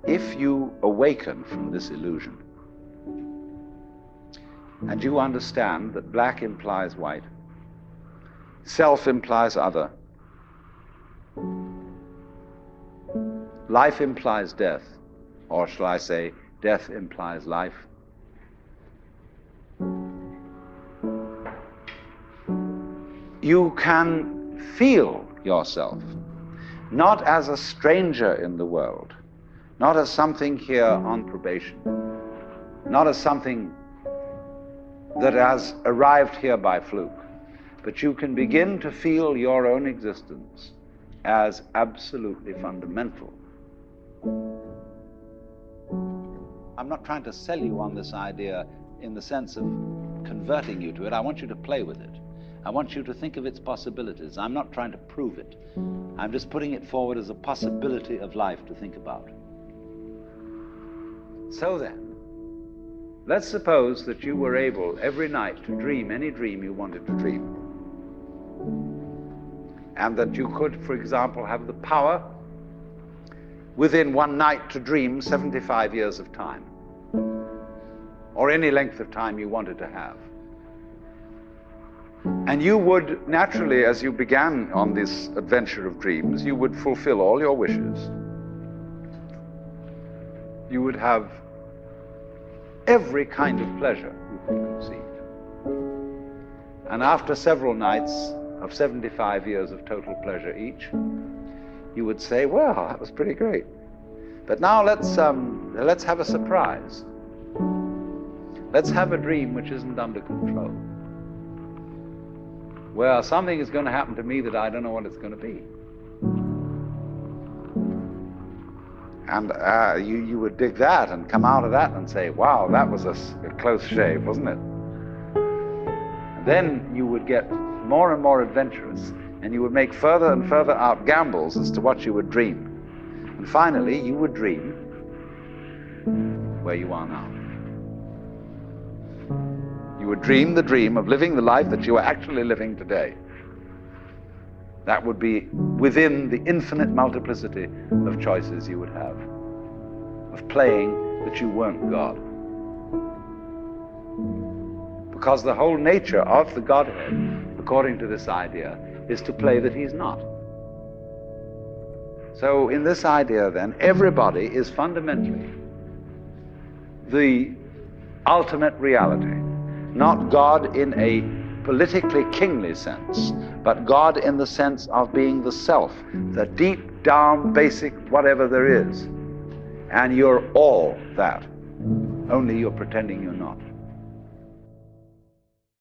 if you awaken from this illusion, and you understand that black implies white, self implies other, life implies death, or shall I say, death implies life, you can feel yourself not as a stranger in the world, not as something here on probation, not as something that has arrived here by fluke, but you can begin to feel your own existence as absolutely fundamental. I'm not trying to sell you on this idea in the sense of converting you to it. I want you to play with it. I want you to think of its possibilities. I'm not trying to prove it. I'm just putting it forward as a possibility of life to think about. So then, let's suppose that you were able every night to dream any dream you wanted to dream. And that you could, for example, have the power within one night to dream 75 years of time, or any length of time you wanted to have. And you would naturally, as you began on this adventure of dreams, you would fulfill all your wishes. You would have every kind of pleasure you could conceive. And after several nights of 75 years of total pleasure each, you would say, well, that was pretty great. But now let's have a surprise. Let's have a dream which isn't under control. Well, something is going to happen to me that I don't know what it's going to be. And you would dig that and come out of that and say, wow, that was a close shave, wasn't it? And then you would get more and more adventurous, and you would make further and further out gambles as to what you would dream. And finally, you would dream where you are now. You would dream the dream of living the life that you are actually living today. That would be within the infinite multiplicity of choices you would have, of playing that you weren't God. Because the whole nature of the Godhead, according to this idea, is to play that he's not. So in this idea then, everybody is fundamentally the ultimate reality. Not God in a politically kingly sense, but God in the sense of being the self, the deep down basic whatever there is. And you're all that, only you're pretending you're not.